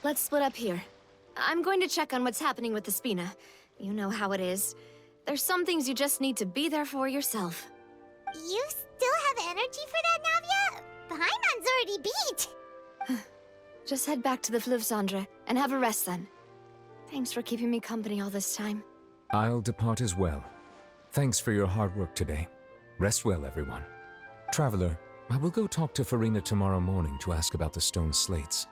Let's split up here. I'm going to check on what's happening with the Spina. You know how it is. There's some things you just need to be there for yourself. You still have energy for that, Navia? Paimon's already beat! Just head back to the Fluvsandre and have a rest then. Thanks for keeping me company all this time. I'll depart as well. Thanks for your hard work today. Rest well, everyone. Traveler, I will go talk to Farina tomorrow morning to ask about the stone slates.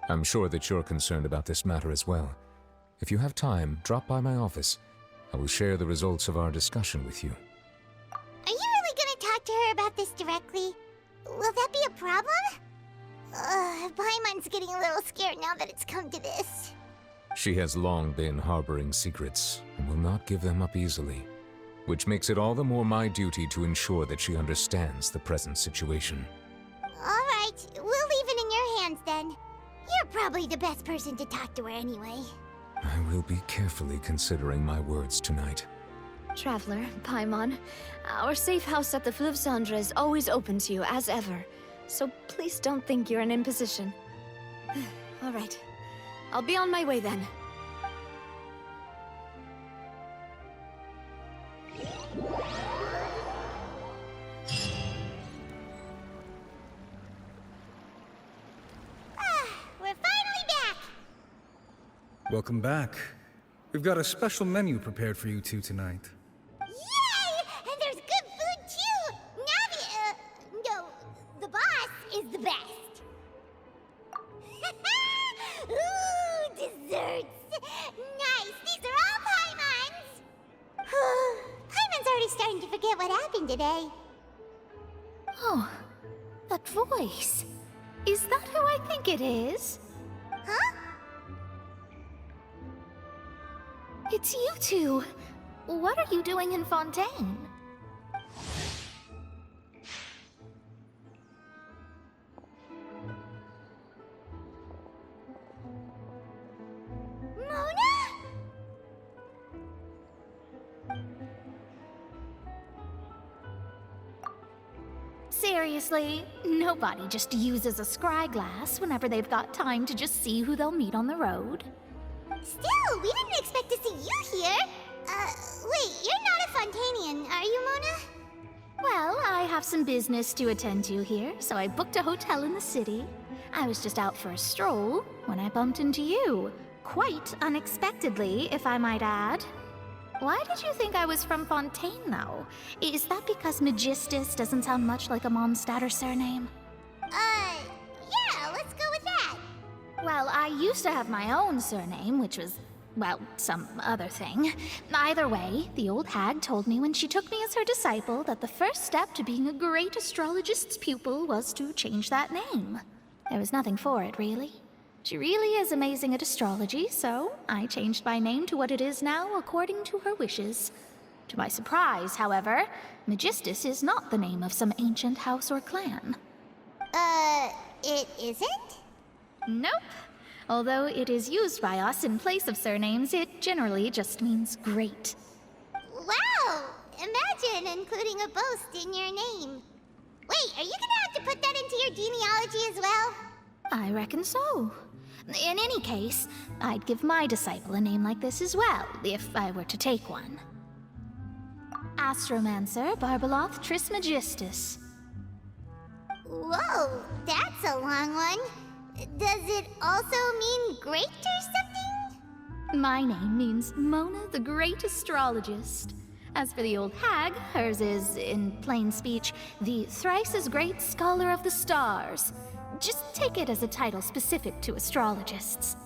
I'm sure that you're concerned about this matter as well. If you have time, drop by my office. I will share the results of our discussion with you. Are you really gonna talk to her about this directly? Will that be a problem? Paimon's getting a little scared now that it's come to this. She has long been harboring secrets and will not give them up easily, which makes it all the more my duty to ensure that she understands the present situation. Alright, we'll leave it in your hands then. You're probably the best person to talk to her anyway. I will be carefully considering my words tonight. Traveler, Paimon, our safe house at the Fluvsandre is always open to you as ever, so please don't think you're an imposition. All right, I'll be on my way then. We're finally back! Welcome back. We've got a special menu prepared for you two tonight. Yay! And there's good food too! Navi, no, the boss is the best. Ooh, desserts! Nice, these are all Paimon's! Paimon's already starting to forget what happened today. Oh, that voice. Is that who I think it is? Huh? It's you two. What are you doing in Fontaine? Mona? Seriously, nobody just uses a scry glass whenever they've got time to just see who they'll meet on the road. Still, we didn't expect to see you here. Wait, you're not a Fontainian, are you, Mona? Well, I have some business to attend to here, so I booked a hotel in the city. I was just out for a stroll when I bumped into you. Quite unexpectedly, if I might add. Why did you think I was from Fontaine, though? Is that because Magistus doesn't sound much like a Mondstadter surname? Yeah, let's go with that. Well, I used to have my own surname, which was, well, some other thing. Either way, the old hag told me when she took me as her disciple that the first step to being a great astrologist's pupil was to change that name. There was nothing for it, really. She really is amazing at astrology, so I changed my name to what it is now according to her wishes. To my surprise, however, Magistus is not the name of some ancient house or clan. It isn't? Nope. Although it is used by us in place of surnames, it generally just means great. Wow! Imagine including a boast in your name. Wait, are you gonna have to put that into your genealogy as well? I reckon so. In any case, I'd give my disciple a name like this as well, if I were to take one. Astromancer Barbeloth Trismegistus. Whoa, that's a long one. Does it also mean great or something? My name means Mona the Great Astrologist. As for the old hag, hers is, in plain speech, the thrice as great Scholar of the Stars. Just take it as a title specific to astrologists.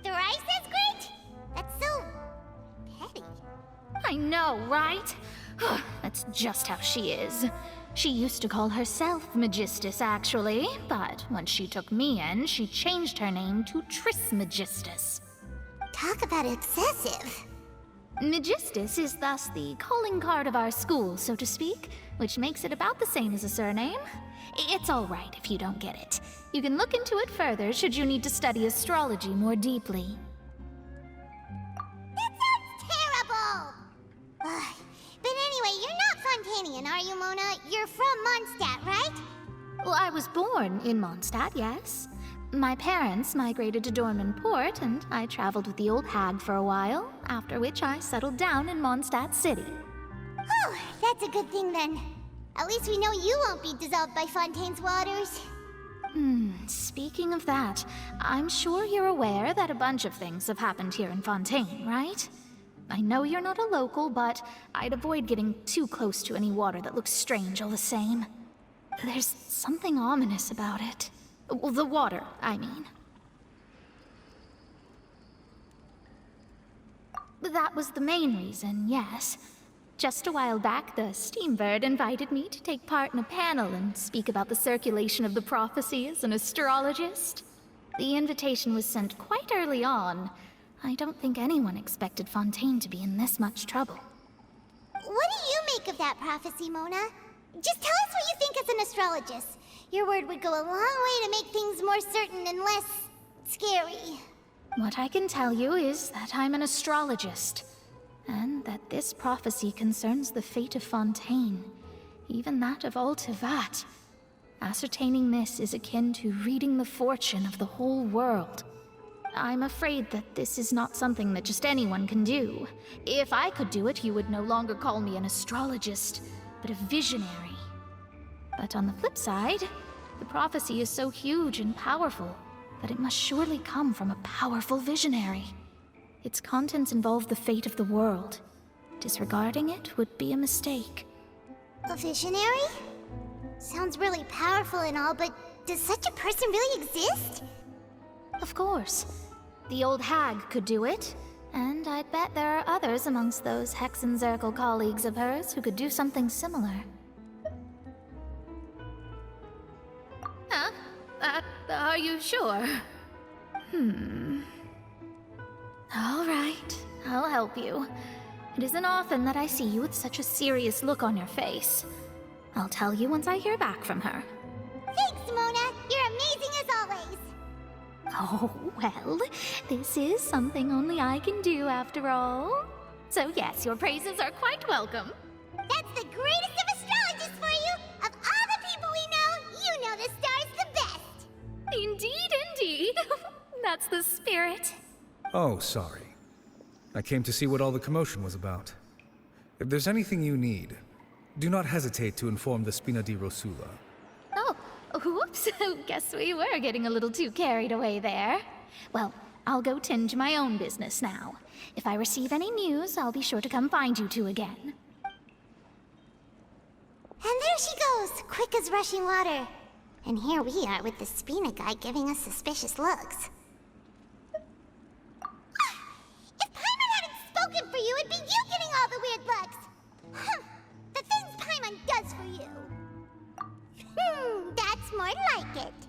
Thrice as great? That's so petty. I know, right? That's just how she is. She used to call herself Magistus, actually, but when she took me in, she changed her name to Trismegistus. Talk about excessive. Magistus is thus the calling card of our school, so to speak, which makes it about the same as a surname. It's all right if you don't get it. You can look into it further should you need to study astrology more deeply. That sounds terrible! But anyway, you're not Fontainian, are you, Mona? You're from Mondstadt, right? Well, I was born in Mondstadt, yes. My parents migrated to Dorman Port, and I traveled with the old hag for a while, after which I settled down in Mondstadt City. Oh, that's a good thing then. At least we know you won't be dissolved by Fontaine's waters. Speaking of that, I'm sure you're aware that a bunch of things have happened here in Fontaine, right? I know you're not a local, but I'd avoid getting too close to any water that looks strange all the same. There's something ominous about it. Well, the water, I mean. That was the main reason, yes. Just a while back, the Steambird invited me to take part in a panel and speak about the circulation of the prophecy as an astrologist. The invitation was sent quite early on. I don't think anyone expected Fontaine to be in this much trouble. What do you make of that prophecy, Mona? Just tell us what you think as an astrologist. Your word would go a long way to make things more certain and less scary. What I can tell you is that I'm an astrologist, and that this prophecy concerns the fate of Fontaine, even that of all Tevat. Ascertaining this is akin to reading the fortune of the whole world. I'm afraid that this is not something that just anyone can do. If I could do it, you would no longer call me an astrologist, but a visionary. But on the flip side, the prophecy is so huge and powerful that it must surely come from a powerful visionary. Its contents involve the fate of the world. Disregarding it would be a mistake. A visionary? Sounds really powerful and all, but does such a person really exist? Of course. The old hag could do it, and I'd bet there are others amongst those Hexenzirkel colleagues of hers who could do something similar. Huh? Are you sure? All right, I'll help you. It isn't often that I see you with such a serious look on your face. I'll tell you once I hear back from her. Thanks, Mona! You're amazing as always! Oh, well, this is something only I can do after all. So yes, your praises are quite welcome. That's the greatest of astrologists for you! Of all the people we know, you know the star's the best! Indeed, indeed. That's the spirit. Oh, sorry. I came to see what all the commotion was about. If there's anything you need, do not hesitate to inform the Spina di Rosula. Oh, whoops. Guess we were getting a little too carried away there. Well, I'll go tend to my own business now. If I receive any news, I'll be sure to come find you two again. And there she goes, quick as rushing water. And here we are with the Spina guy giving us suspicious looks. If Paimon hadn't spoken for you, it'd be you getting all the weird looks. Huh. The things Paimon does for you. That's more like it.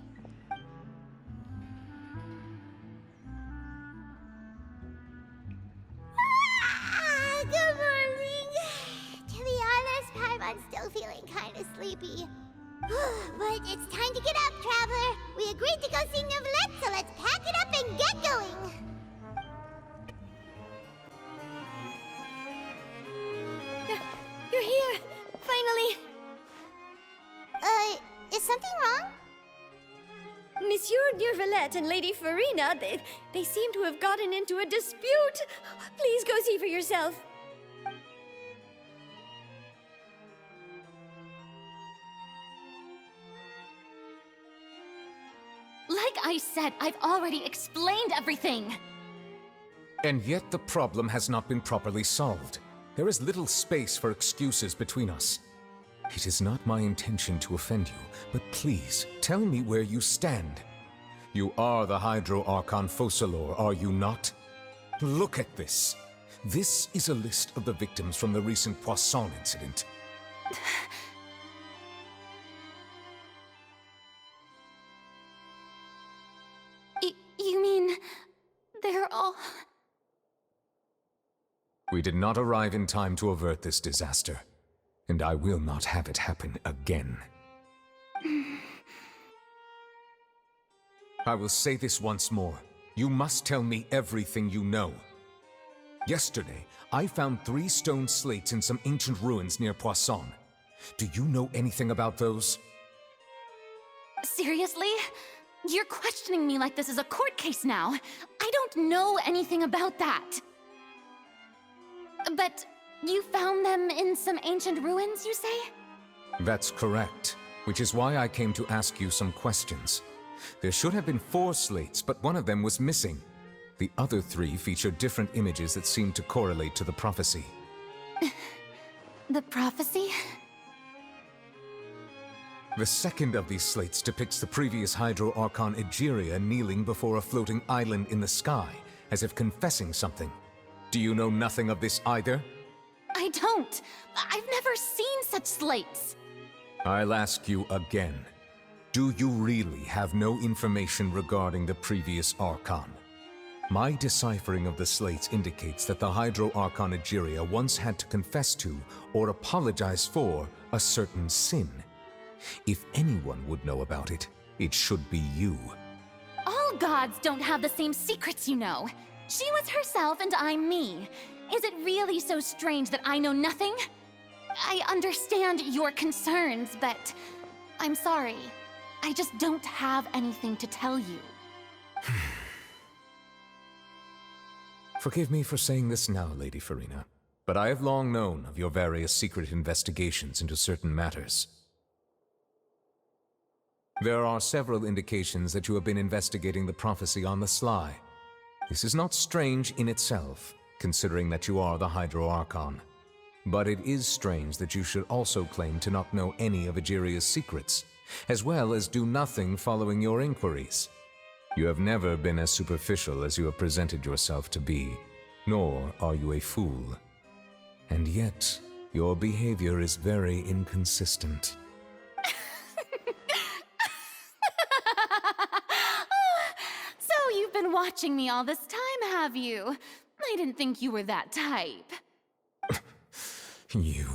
Good morning. To be honest, Paimon's still feeling kind of sleepy. But it's time to get up, Traveler. We agreed to go see Neuvillette, so let's pack it up and get going. You're here! Finally! Is something wrong? Monsieur Neuvillette and Lady Farina, they seem to have gotten into a dispute. Please go see for yourself. Like I said, I've already explained everything. And yet the problem has not been properly solved. There is little space for excuses between us. It is not my intention to offend you, but please, tell me where you stand. You are the Hydro Archon Focalor, are you not? Look at this. This is a list of the victims from the recent Poisson incident. You mean... they're all... We did not arrive in time to avert this disaster, and I will not have it happen again. I will say this once more. You must tell me everything you know. Yesterday, I found 3 stone slates in some ancient ruins near Poisson. Do you know anything about those? Seriously? You're questioning me like this is a court case now. I don't know anything about that. But you found them in some ancient ruins, you say? That's correct, which is why I came to ask you some questions. There should have been 4 slates, but one of them was missing. The other 3 feature different images that seem to correlate to the prophecy. The prophecy? The second of these slates depicts the previous Hydro Archon Egeria kneeling before a floating island in the sky, as if confessing something. Do you know nothing of this either? I don't. I've never seen such slates. I'll ask you again. Do you really have no information regarding the previous Archon? My deciphering of the slates indicates that the Hydro Archon Egeria once had to confess to, or apologize for, a certain sin. If anyone would know about it, it should be you. All gods don't have the same secrets, you know. She was herself and I'm me. Is it really so strange that I know nothing? I understand your concerns, but I'm sorry. I just don't have anything to tell you. Forgive me for saying this now, Lady Farina, but I have long known of your various secret investigations into certain matters. There are several indications that you have been investigating the prophecy on the sly. This is not strange in itself, considering that you are the Hydro Archon. But it is strange that you should also claim to not know any of Egeria's secrets, as well as do nothing following your inquiries. You have never been as superficial as you have presented yourself to be, nor are you a fool. And yet, your behavior is very inconsistent. So you've been watching me all this time, have you? I didn't think you were that type. You...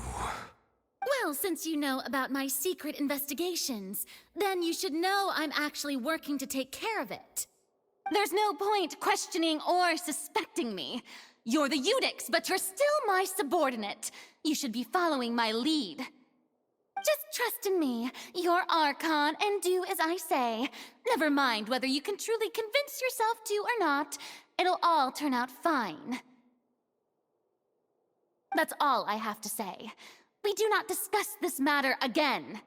Well, since you know about my secret investigations, then you should know I'm actually working to take care of it. There's no point questioning or suspecting me. You're the Eudix, but you're still my subordinate. You should be following my lead. Just trust in me, you're Archon, and do as I say. Never mind whether you can truly convince yourself to or not. It'll all turn out fine. That's all I have to say. We do not discuss this matter again.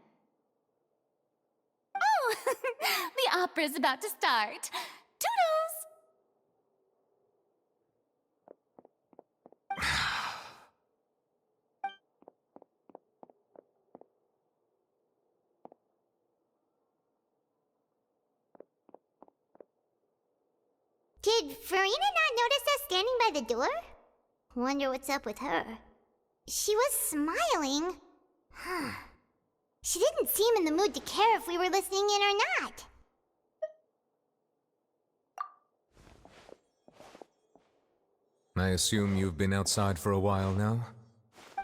Oh, the opera's about to start. Toodles! Did Farina not notice us standing by the door? Wonder what's up with her. She was smiling. Huh. She didn't seem in the mood to care if we were listening in or not. I assume you've been outside for a while now?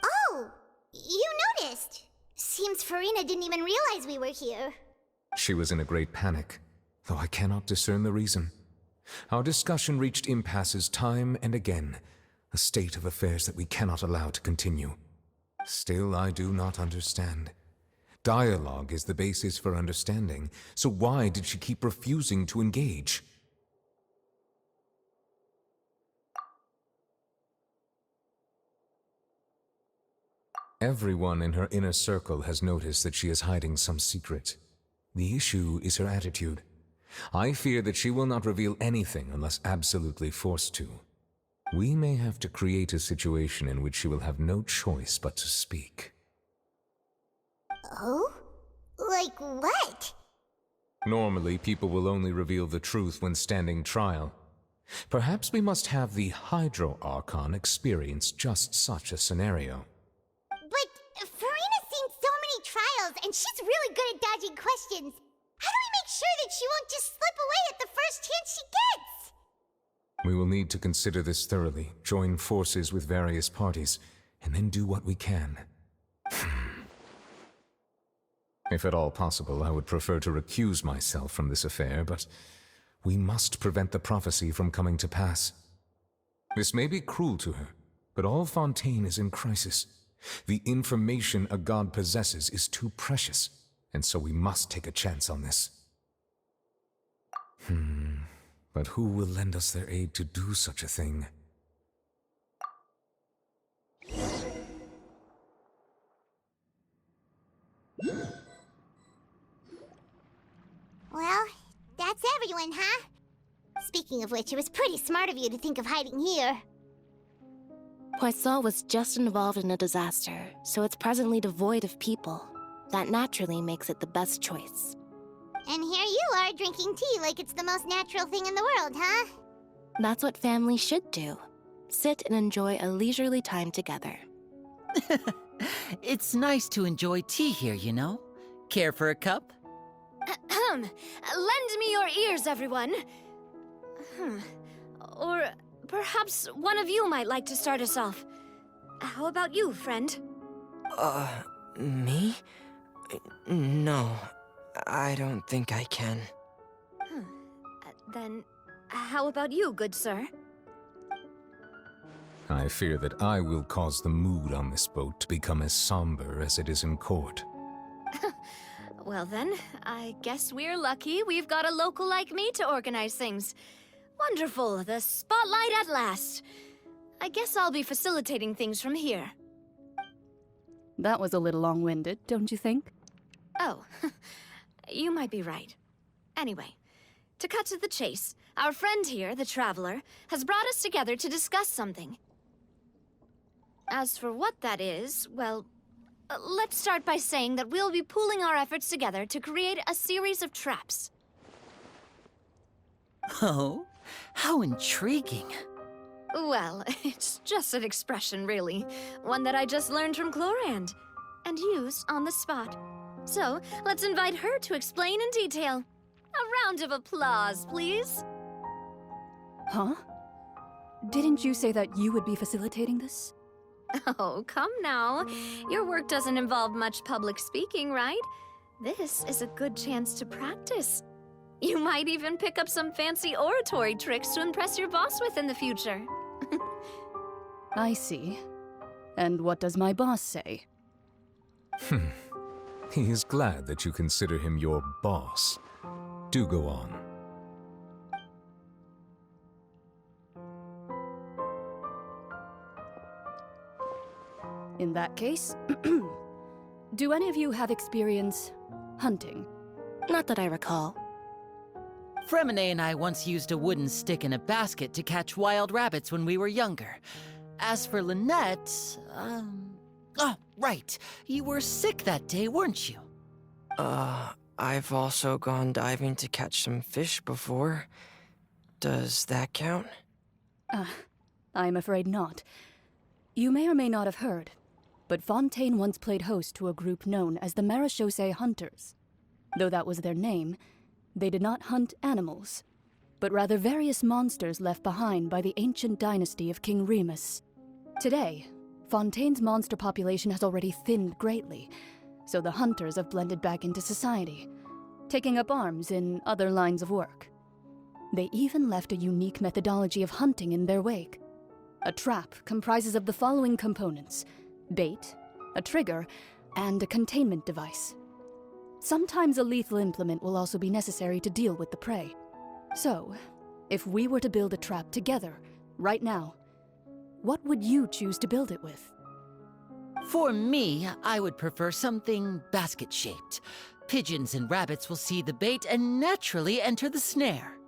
Oh! You noticed! Seems Farina didn't even realize we were here. She was in a great panic, though I cannot discern the reason. Our discussion reached impasses time and again, a state of affairs that we cannot allow to continue. Still, I do not understand. Dialogue is the basis for understanding, so why did she keep refusing to engage? Everyone in her inner circle has noticed that she is hiding some secret. The issue is her attitude. I fear that she will not reveal anything unless absolutely forced to. We may have to create a situation in which she will have no choice but to speak. Oh? Like what? Normally, people will only reveal the truth when standing trial. Perhaps we must have the Hydro Archon experience just such a scenario. But Farina's seen so many trials, and she's really good at dodging questions. How do we make sure that she won't just slip away at the first chance she gets? We will need to consider this thoroughly, join forces with various parties, and then do what we can. If at all possible, I would prefer to recuse myself from this affair, but we must prevent the prophecy from coming to pass. This may be cruel to her, but all Fontaine is in crisis. The information a god possesses is too precious, and so we must take a chance on this. But who will lend us their aid to do such a thing? Well, that's everyone, huh? Speaking of which, it was pretty smart of you to think of hiding here. Poisson was just involved in a disaster, so it's presently devoid of people. That naturally makes it the best choice. And here you are drinking tea like it's the most natural thing in the world, huh? That's what family should do. Sit and enjoy a leisurely time together. It's nice to enjoy tea here, you know? Care for a cup? Lend me your ears, everyone. Or perhaps one of you might like to start us off. How about you, friend? Me? No, I don't think I can. Then, how about you, good sir? I fear that I will cause the mood on this boat to become as somber as it is in court. Well then, I guess we're lucky we've got a local like me to organize things. Wonderful, the spotlight at last. I guess I'll be facilitating things from here. That was a little long-winded, don't you think? Oh, you might be right. Anyway, to cut to the chase, our friend here, the Traveler, has brought us together to discuss something. As for what that is, well, let's start by saying that we'll be pooling our efforts together to create a series of traps. Oh, how intriguing. Well, it's just an expression, really. One that I just learned from Chlorand, and used on the spot. So, let's invite her to explain in detail. A round of applause, please. Huh? Didn't you say that you would be facilitating this? Oh, come now. Your work doesn't involve much public speaking, right? This is a good chance to practice. You might even pick up some fancy oratory tricks to impress your boss with in the future. I see. And what does my boss say? He is glad that you consider him your boss. Do go on. In that case, do any of you have experience hunting? Not that I recall. Fremine and I once used a wooden stick in a basket to catch wild rabbits when we were younger. As for Lynette, oh, right. You were sick that day, weren't you? I've also gone diving to catch some fish before. Does that count? I'm afraid not. You may or may not have heard, but Fontaine once played host to a group known as the Marechaussee Hunters. Though that was their name, they did not hunt animals, but rather various monsters left behind by the ancient dynasty of King Remus. Today, Fontaine's monster population has already thinned greatly, so the hunters have blended back into society, taking up arms in other lines of work. They even left a unique methodology of hunting in their wake. A trap comprises of the following components: bait, a trigger, and a containment device. Sometimes a lethal implement will also be necessary to deal with the prey. So, if we were to build a trap together, right now, what would you choose to build it with? For me, I would prefer something basket-shaped. Pigeons and rabbits will see the bait and naturally enter the snare.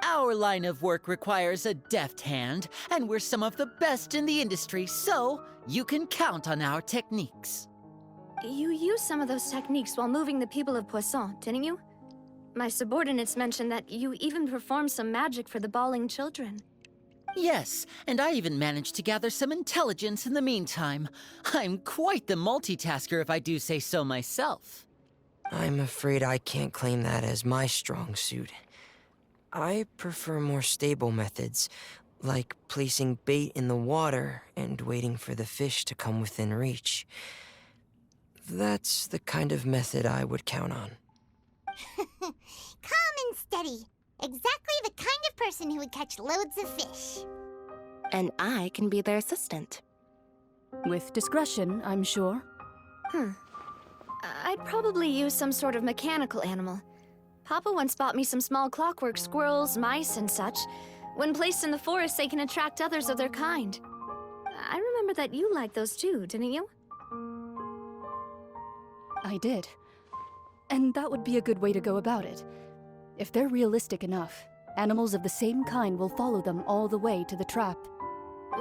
Our line of work requires a deft hand, and we're some of the best in the industry, so you can count on our techniques. You used some of those techniques while moving the people of Poisson, didn't you? My subordinates mentioned that you even performed some magic for the bawling children. Yes, and I even managed to gather some intelligence in the meantime. I'm quite the multitasker if I do say so myself. I'm afraid I can't claim that as my strong suit. I prefer more stable methods, like placing bait in the water and waiting for the fish to come within reach. That's the kind of method I would count on. Calm and steady. Exactly the kind of person who would catch loads of fish. And I can be their assistant. With discretion, I'm sure. I'd probably use some sort of mechanical animal. Papa once bought me some small clockwork squirrels, mice, and such. When placed in the forest, they can attract others of their kind. I remember that you liked those too, didn't you? I did. And that would be a good way to go about it. If they're realistic enough, animals of the same kind will follow them all the way to the trap.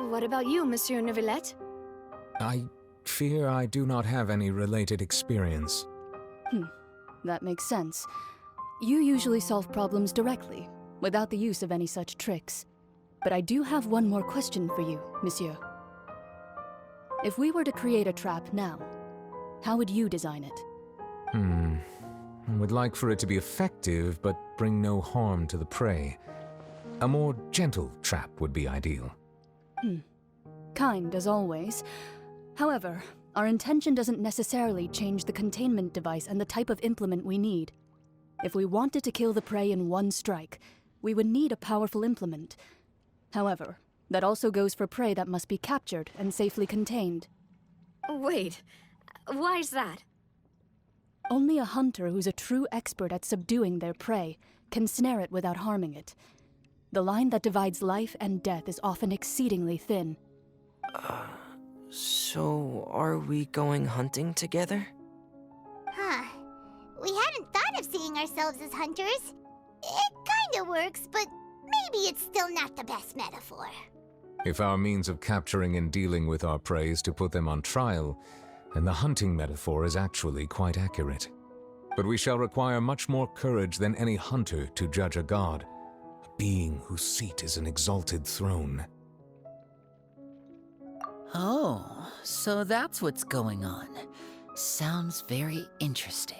What about you, Monsieur Neuvillette? I fear I do not have any related experience. That makes sense. You usually solve problems directly, without the use of any such tricks. But I do have one more question for you, Monsieur. If we were to create a trap now, how would you design it? I would like for it to be effective, but bring no harm to the prey. A more gentle trap would be ideal. Kind, as always. However, our intention doesn't necessarily change the containment device and the type of implement we need. If we wanted to kill the prey in one strike, we would need a powerful implement. However, that also goes for prey that must be captured and safely contained. Wait, why's that? Only a hunter who's a true expert at subduing their prey can snare it without harming it. The line that divides life and death is often exceedingly thin. So are we going hunting together? Huh. We hadn't thought of seeing ourselves as hunters. It kinda works, but maybe it's still not the best metaphor. If our means of capturing and dealing with our prey is to put them on trial, then the hunting metaphor is actually quite accurate. But we shall require much more courage than any hunter to judge a god, a being whose seat is an exalted throne. Oh, so that's what's going on. Sounds very interesting.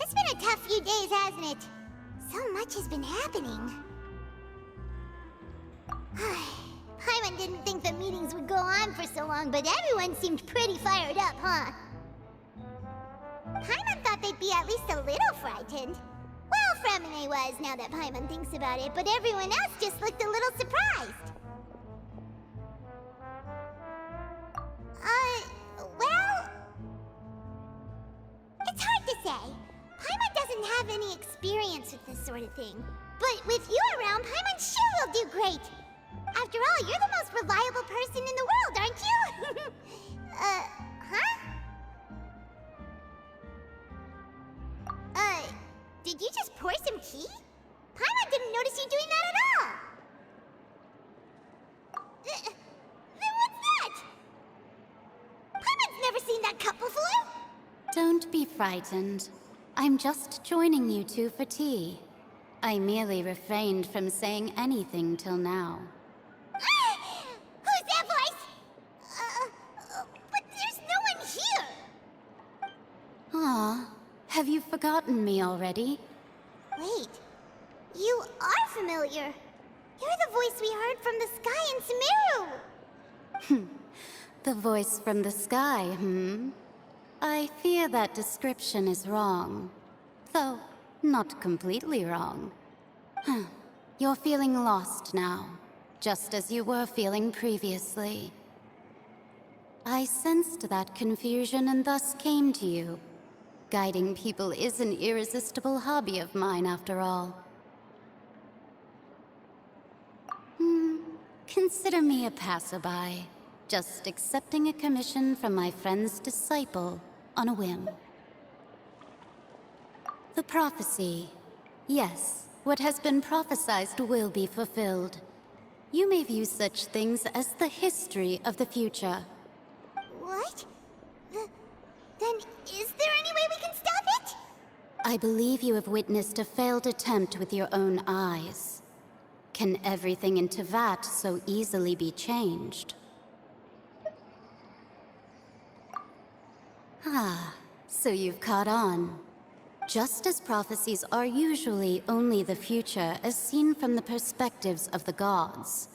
It's been a tough few days, hasn't it? So much has been happening. Paimon didn't think the meetings would go on for so long, but everyone seemed pretty fired up, huh? Paimon thought they'd be at least a little frightened. Well, Fremine was, now that Paimon thinks about it, but everyone else just looked a little surprised. Well... It's hard to say. Paimon doesn't have any experience with this sort of thing. But with you around, Paimon sure will do great. After all, you're the most reliable person in the world, aren't you? Did you just pour some tea? Paimon didn't notice you doing that at all. Then what's that? Paimon's never seen that cup before. Don't be frightened. I'm just joining you two for tea. I merely refrained from saying anything till now. Who's that voice? But there's no one here. Aw, have you forgotten me already? Wait, you are familiar. You're the voice we heard from the sky in Sumeru. The voice from the sky, I fear that description is wrong. Though, not completely wrong. You're feeling lost now, just as you were feeling previously. I sensed that confusion and thus came to you. Guiding people is an irresistible hobby of mine, after all. Consider me a passerby, just accepting a commission from my friend's disciple on a whim. The prophecy. Yes, what has been prophesied will be fulfilled. You may view such things as the history of the future. What? Then is there any way we can stop it? I believe you have witnessed a failed attempt with your own eyes. Can everything in Tevat so easily be changed? So you've caught on. Just as prophecies are usually only the future as seen from the perspectives of the gods,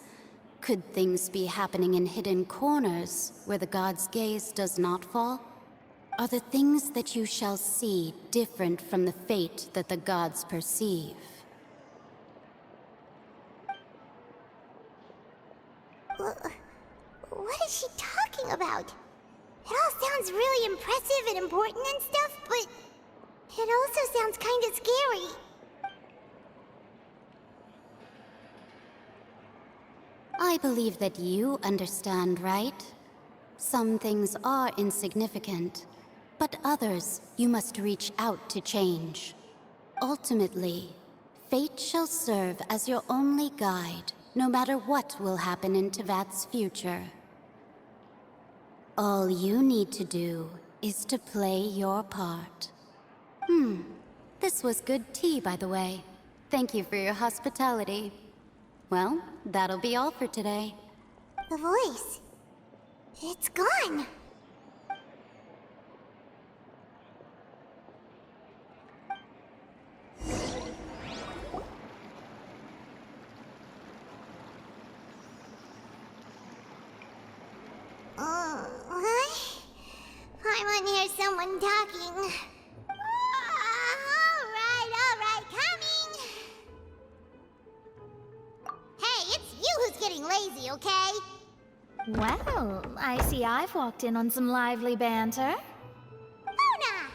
could things be happening in hidden corners where the gods' gaze does not fall? Are the things that you shall see different from the fate that the gods perceive? What is she talking about? It all sounds really impressive and important and stuff, but it also sounds kind of scary. I believe that you understand, right? Some things are insignificant, but others you must reach out to change. Ultimately, fate shall serve as your only guide, no matter what will happen in Tevat's future. All you need to do is to play your part. This was good tea, by the way. Thank you for your hospitality. Well, that'll be all for today. The voice. It's gone. What? I want to hear someone talking. All right, coming. Hey, it's you who's getting lazy, okay? Well, I see I've walked in on some lively banter. Luna!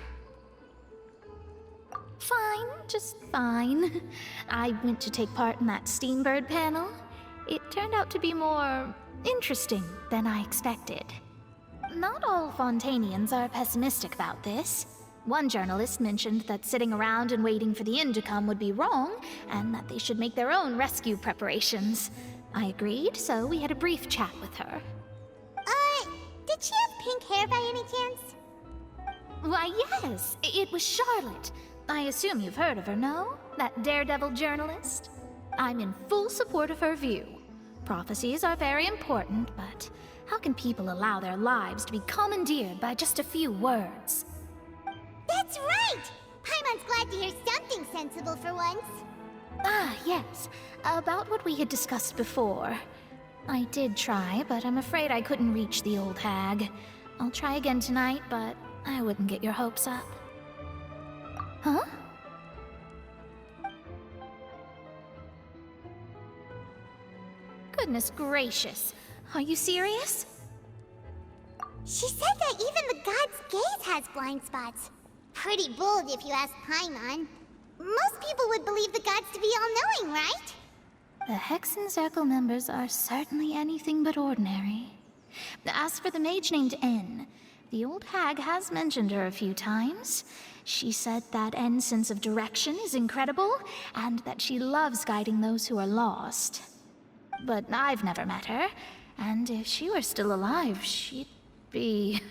Fine, just fine. I went to take part in that Steambird panel. It turned out to be more interesting than I expected. Not all Fontainians are pessimistic about this. One journalist mentioned that sitting around and waiting for the end to come would be wrong, and that they should make their own rescue preparations. I agreed, so we had a brief chat with her. Did she have pink hair by any chance? Why, yes, it was Charlotte. I assume you've heard of her, no? That daredevil journalist? I'm in full support of her view. Prophecies are very important, but how can people allow their lives to be commandeered by just a few words? That's right! Paimon's glad to hear something sensible for once. Ah, yes. About what we had discussed before. I did try, but I'm afraid I couldn't reach the old hag. I'll try again tonight, but I wouldn't get your hopes up. Huh? Goodness gracious. Are you serious? She said that even the god's gaze has blind spots. Pretty bold if you ask Paimon. Most people would believe the gods to be all-knowing, right? The Hexen Circle members are certainly anything but ordinary. As for the mage named N, the old hag has mentioned her a few times. She said that N's sense of direction is incredible, and that she loves guiding those who are lost. But I've never met her, and if she were still alive, she'd be...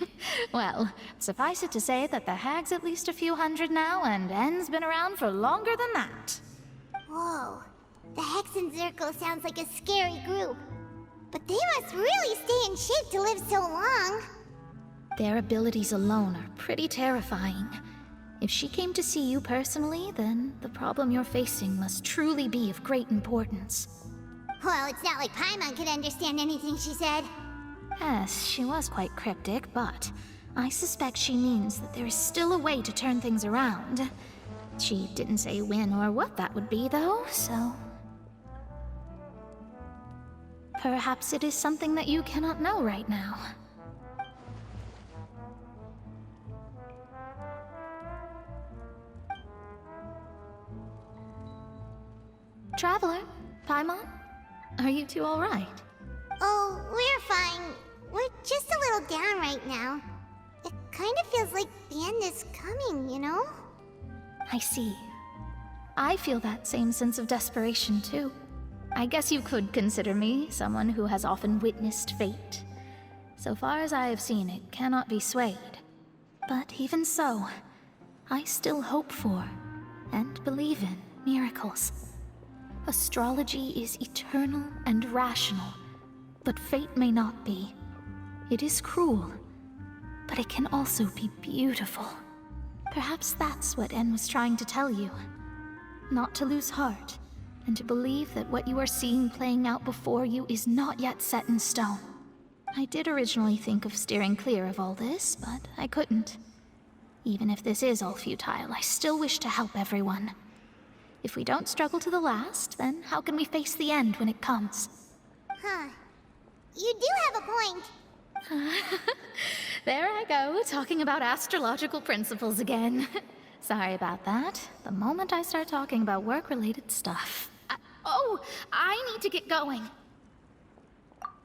well, suffice it to say that the hag's at least a few hundred now, and N's been around for longer than that. Whoa. The Hexen Circle sounds like a scary group. But they must really stay in shape to live so long. Their abilities alone are pretty terrifying. If she came to see you personally, then the problem you're facing must truly be of great importance. Well, it's not like Paimon could understand anything she said. Yes, she was quite cryptic, but I suspect she means that there is still a way to turn things around. She didn't say when or what that would be, though, so... perhaps it is something that you cannot know right now. Traveler, Paimon, are you two all right? Oh, we're fine. We're just a little down right now. It kind of feels like the end is coming, you know? I see. I feel that same sense of desperation, too. I guess you could consider me someone who has often witnessed fate. So far as I have seen, it cannot be swayed. But even so, I still hope for, and believe in, miracles. Astrology is eternal and rational, but fate may not be. It is cruel, but it can also be beautiful. Perhaps that's what En was trying to tell you. Not to lose heart, and to believe that what you are seeing playing out before you is not yet set in stone. I did originally think of steering clear of all this, but I couldn't. Even if this is all futile, I still wish to help everyone. If we don't struggle to the last, then how can we face the end when it comes? Huh. You do have a point. There I go, talking about astrological principles again. Sorry about that. The moment I start talking about work-related stuff. I need to get going.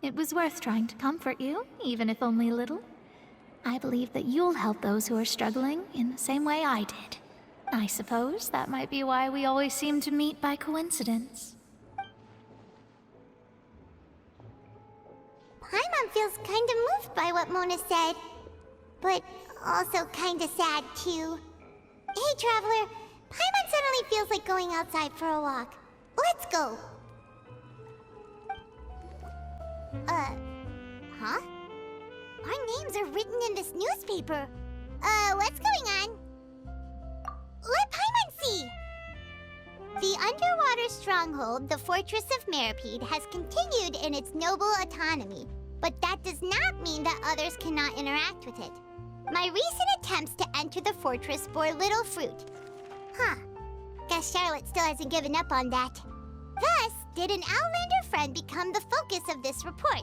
It was worth trying to comfort you, even if only a little. I believe that you'll help those who are struggling in the same way I did. I suppose that might be why we always seem to meet by coincidence. Paimon feels kinda moved by what Mona said. But also kinda sad, too. Hey, Traveler. Paimon suddenly feels like going outside for a walk. Let's go. Huh? Our names are written in this newspaper. What's going on? Let Paimon see! The underwater stronghold, the Fortress of Meripede, has continued in its noble autonomy, but that does not mean that others cannot interact with it. My recent attempts to enter the fortress bore little fruit. Huh. Guess Charlotte still hasn't given up on that. Thus, did an Outlander friend become the focus of this report,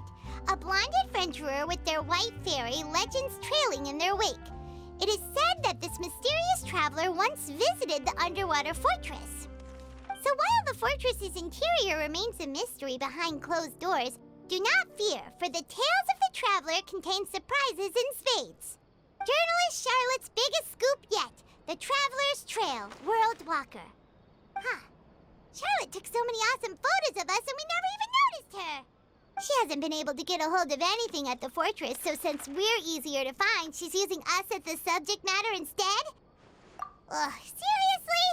a blonde adventurer with their white fairy legends trailing in their wake. It is said that this mysterious traveler once visited the underwater fortress. So while the fortress's interior remains a mystery behind closed doors, do not fear, for the tales of the traveler contain surprises in spades. Journalist Charlotte's biggest scoop yet, the Traveler's Trail, World Walker. Huh. Charlotte took so many awesome photos of us and we never even noticed her. She hasn't been able to get a hold of anything at the fortress, so since we're easier to find, she's using us as the subject matter instead? Ugh, seriously?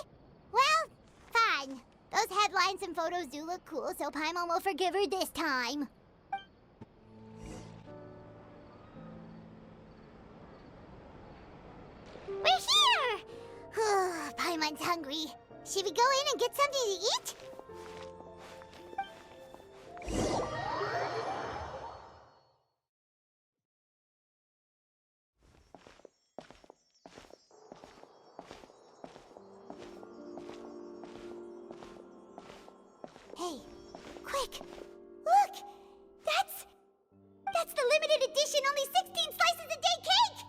Well, fine. Those headlines and photos do look cool, so Paimon will forgive her this time. We're here! Paimon's hungry. Should we go in and get something to eat? Hey, quick! Look! That's the limited edition, only 16 slices a day cake!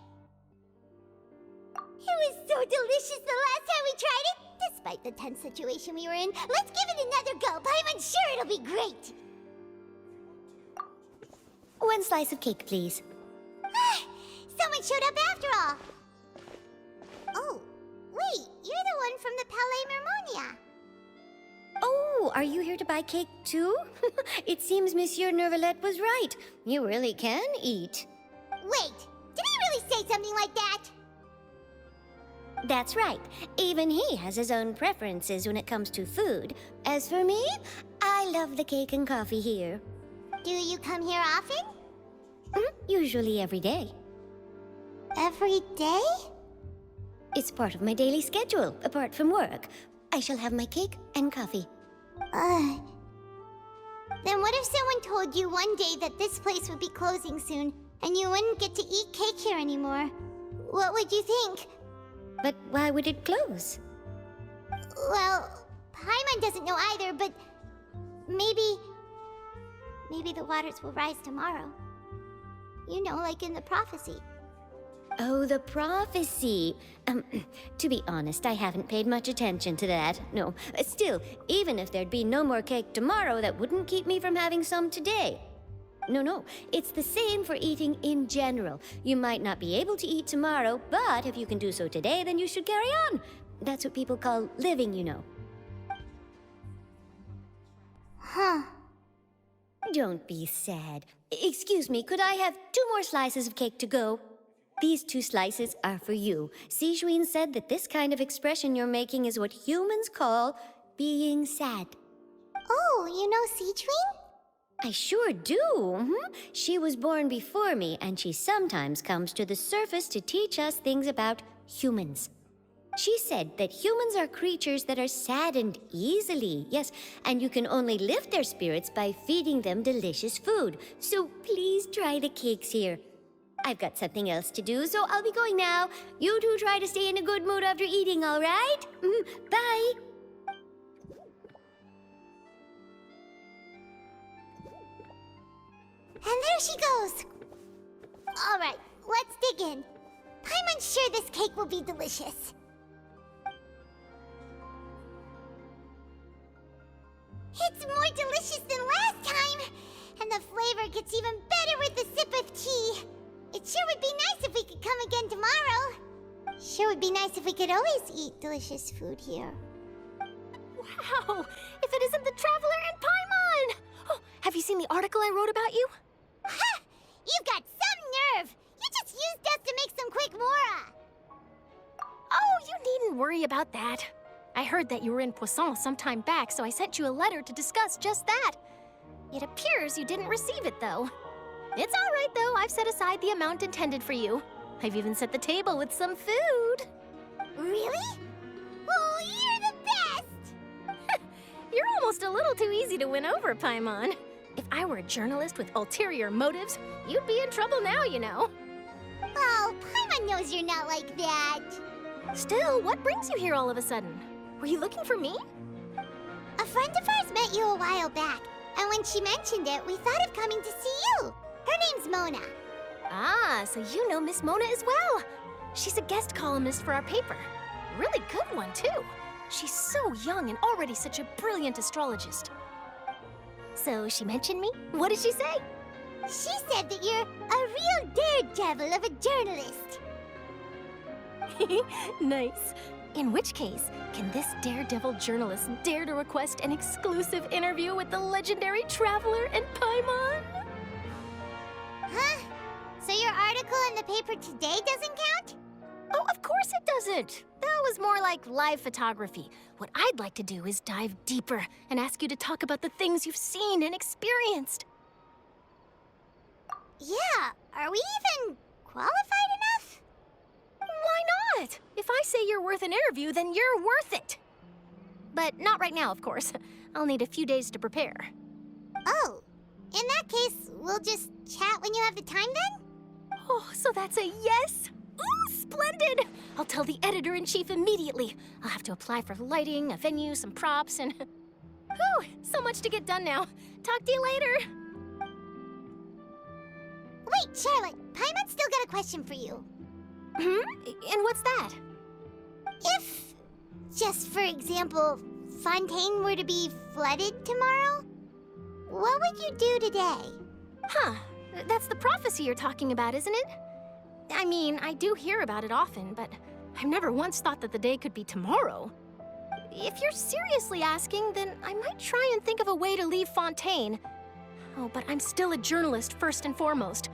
It was so delicious the last time we tried it! Despite the tense situation we were in, let's give it another go. Paimon's sure it'll be great! One slice of cake, please. Someone showed up after all! Oh, wait, you're the one from the Palais Mermonia. Oh, are you here to buy cake too? It seems Monsieur Nervalette was right. You really can eat. Wait, did he really say something like that? That's right. Even he has his own preferences when it comes to food. As for me, I love the cake and coffee here. Do you come here often? Usually every day. Every day? It's part of my daily schedule, apart from work. I shall have my cake and coffee. Then what if someone told you one day that this place would be closing soon, and you wouldn't get to eat cake here anymore? What would you think? But why would it close? Well, Paimon doesn't know either, but maybe the waters will rise tomorrow. You know, like in the prophecy. Oh, the prophecy. To be honest, I haven't paid much attention to that. No, still, even if there'd be no more cake tomorrow, that wouldn't keep me from having some today. No, it's the same for eating in general. You might not be able to eat tomorrow, but if you can do so today, then you should carry on. That's what people call living, you know. Huh. Don't be sad. Excuse me, could I have 2 more slices of cake to go? These 2 slices are for you. Sijuin said that this kind of expression you're making is what humans call being sad. Oh, you know Sijuin? I sure do. She was born before me, and she sometimes comes to the surface to teach us things about humans. She said that humans are creatures that are saddened easily, yes, and you can only lift their spirits by feeding them delicious food. So please try the cakes here. I've got something else to do, so I'll be going now. You two try to stay in a good mood after eating, all right? Bye. And there she goes. All right, let's dig in. Paimon's sure this cake will be delicious. It's more delicious than last time, and the flavor gets even better with a sip of tea. It sure would be nice if we could come again tomorrow. Sure would be nice if we could always eat delicious food here. Wow! If it isn't the Traveler and Paimon! Oh, have you seen the article I wrote about you? Ha! You've got some nerve! You just used us to make some quick mora! Oh, you needn't worry about that. I heard that you were in Poisson some time back, so I sent you a letter to discuss just that. It appears you didn't receive it, though. It's all right, though. I've set aside the amount intended for you. I've even set the table with some food. Really? Oh, you're the best! You're almost a little too easy to win over, Paimon. If I were a journalist with ulterior motives, you'd be in trouble now, you know. Oh, Paimon knows you're not like that. Still, what brings you here all of a sudden? Were you looking for me? A friend of ours met you a while back, and when she mentioned it, we thought of coming to see you. Her name's Mona. Ah, so you know Miss Mona as well. She's a guest columnist for our paper. Really good one, too. She's so young and already such a brilliant astrologist. So she mentioned me? What did she say? She said that you're a real daredevil of a journalist. Nice. In which case, can this daredevil journalist dare to request an exclusive interview with the legendary Traveler and Paimon? Huh? So your article in the paper today doesn't count? Oh, of course it doesn't. That was more like live photography. What I'd like to do is dive deeper and ask you to talk about the things you've seen and experienced. Yeah, are we even qualified enough? Why not? If I say you're worth an interview, then you're worth it. But not right now, of course. I'll need a few days to prepare. Oh, in that case, we'll just chat when you have the time then? Oh, so that's a yes? Ooh, splendid! I'll tell the editor-in-chief immediately. I'll have to apply for lighting, a venue, some props, and... Whew, so much to get done now. Talk to you later. Wait, Charlotte, Paimon's still got a question for you. And what's that? If, just for example, Fontaine were to be flooded tomorrow, what would you do today? Huh, that's the prophecy you're talking about, isn't it? I mean, I do hear about it often, but I've never once thought that the day could be tomorrow. If you're seriously asking, then I might try and think of a way to leave Fontaine. Oh, but I'm still a journalist first and foremost.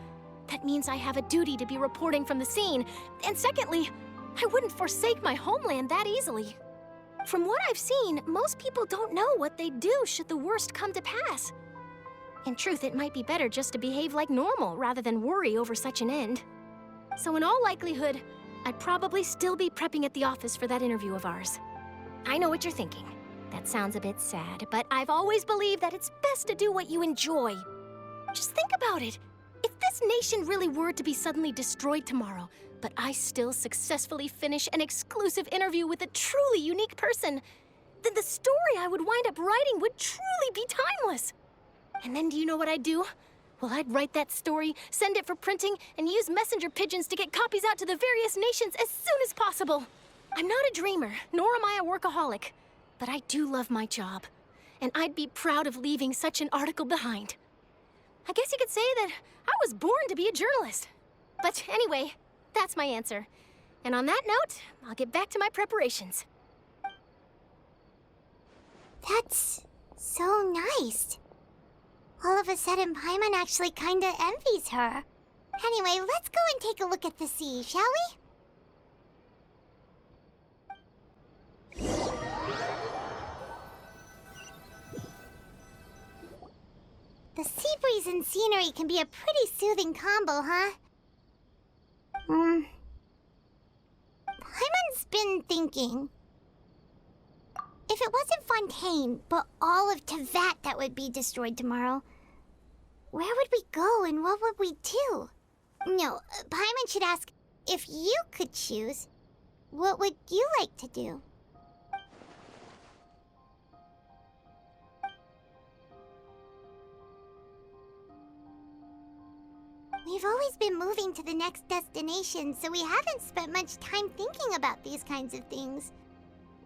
That means I have a duty to be reporting from the scene. And secondly, I wouldn't forsake my homeland that easily. From what I've seen, most people don't know what they'd do should the worst come to pass. In truth, it might be better just to behave like normal rather than worry over such an end. So in all likelihood, I'd probably still be prepping at the office for that interview of ours. I know what you're thinking. That sounds a bit sad, but I've always believed that it's best to do what you enjoy. Just think about it. If this nation really were to be suddenly destroyed tomorrow, but I still successfully finish an exclusive interview with a truly unique person, then the story I would wind up writing would truly be timeless. And then do you know what I'd do? Well, I'd write that story, send it for printing, and use messenger pigeons to get copies out to the various nations as soon as possible. I'm not a dreamer, nor am I a workaholic, but I do love my job, and I'd be proud of leaving such an article behind. I guess you could say that I was born to be a journalist. But anyway, that's my answer. And on that note, I'll get back to my preparations. That's so nice. All of a sudden, Paimon actually kinda envies her. Anyway, let's go and take a look at the sea, shall we? The sea breeze and scenery can be a pretty soothing combo, huh? Paimon's been been thinking. If it wasn't Fontaine, but all of Tevat that would be destroyed tomorrow, where would we go and what would we do? No, Paimon should ask, if you could choose, what would you like to do? We've always been moving to the next destination, so we haven't spent much time thinking about these kinds of things.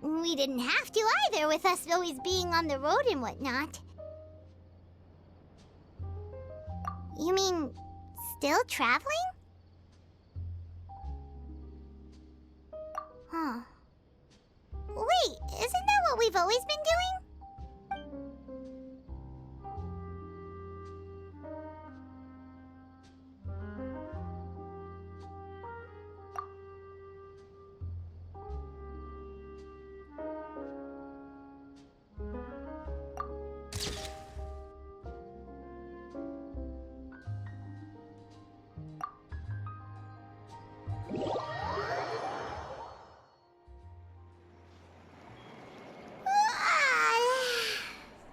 We didn't have to either, with us always being on the road and whatnot. You mean, still traveling? Huh. Wait, isn't that what we've always been doing?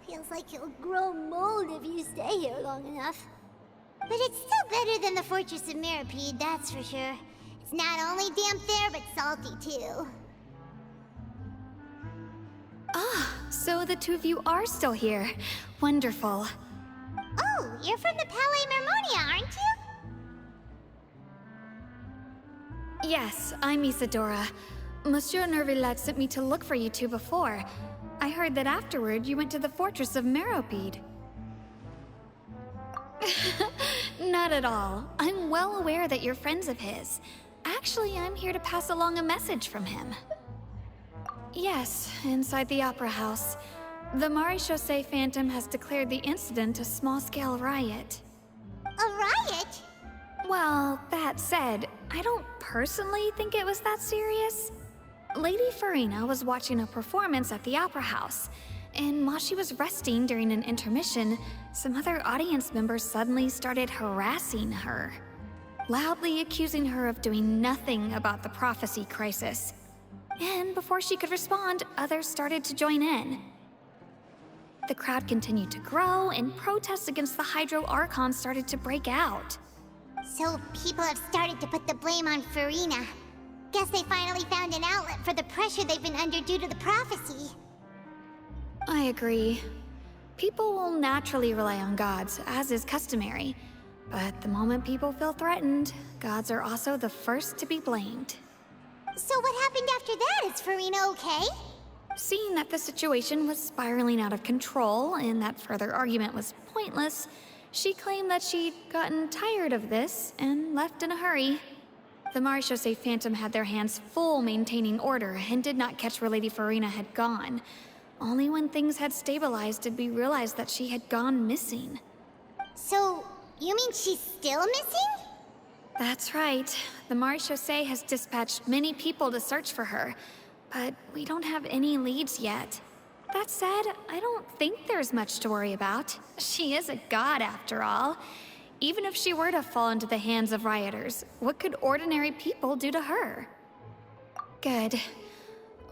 Feels like you'll grow mold if you stay here long enough. But it's still better than the Fortress of Mirapede, that's for sure. It's not only damp there, but salty too. Ah, so the two of you are still here. Wonderful. Oh, you're from the Palais Mermonia, aren't you? Yes, I'm Isadora. Monsieur Nervillet sent me to look for you two before. I heard that afterward you went to the Fortress of Meropide. Not at all. I'm well aware that you're friends of his. Actually, I'm here to pass along a message from him. Yes, inside the Opera House. The Maréchaussée Phantom has declared the incident a small-scale riot. A riot? Well, that said, I don't personally think it was that serious. Lady Farina was watching a performance at the Opera House, and while she was resting during an intermission, some other audience members suddenly started harassing her, loudly accusing her of doing nothing about the prophecy crisis. And before she could respond, others started to join in. The crowd continued to grow, and protests against the Hydro Archon started to break out. So people have started to put the blame on Farina. Guess they finally found an outlet for the pressure they've been under due to the prophecy. I agree. People will naturally rely on gods, as is customary. But the moment people feel threatened, gods are also the first to be blamed. So what happened after that? Is Farina okay? Seeing that the situation was spiraling out of control and that further argument was pointless, she claimed that she'd gotten tired of this and left in a hurry. The Maréchaussée Phantom had their hands full maintaining order and did not catch where Lady Farina had gone. Only when things had stabilized did we realize that she had gone missing. So, you mean she's still missing? That's right. The Maréchaussée has dispatched many people to search for her, but we don't have any leads yet. That said, I don't think there's much to worry about. She is a god after all. Even if she were to fall into the hands of rioters, what could ordinary people do to her? Good.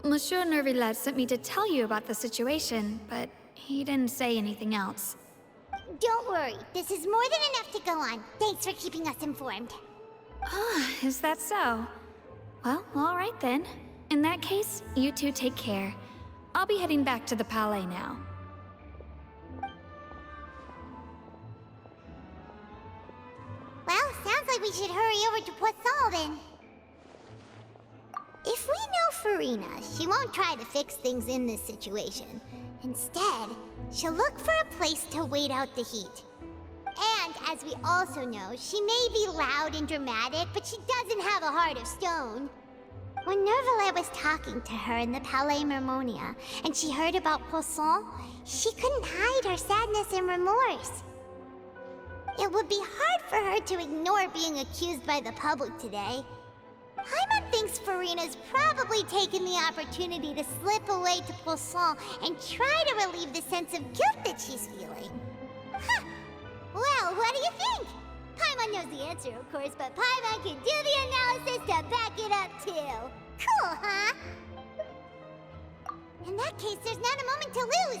Monsieur Nervillet sent me to tell you about the situation, but he didn't say anything else. Don't worry, this is more than enough to go on. Thanks for keeping us informed. Ah, is that so? Well, all right then. In that case, you two take care. I'll be heading back to the Palais now. Well, sounds like we should hurry over to Poisson then. If we know Farina, she won't try to fix things in this situation. Instead, she'll look for a place to wait out the heat. And, as we also know, she may be loud and dramatic, but she doesn't have a heart of stone. When Nervillet was talking to her in the Palais Mermonia, and she heard about Poisson, she couldn't hide her sadness and remorse. It would be hard for her to ignore being accused by the public today. Paimon thinks Farina's probably taken the opportunity to slip away to Poisson and try to relieve the sense of guilt that she's feeling. Huh. Well, what do you think? Paimon knows the answer, of course, but Paimon can do the analysis to back it up, too. Cool, huh? In that case, there's not a moment to lose.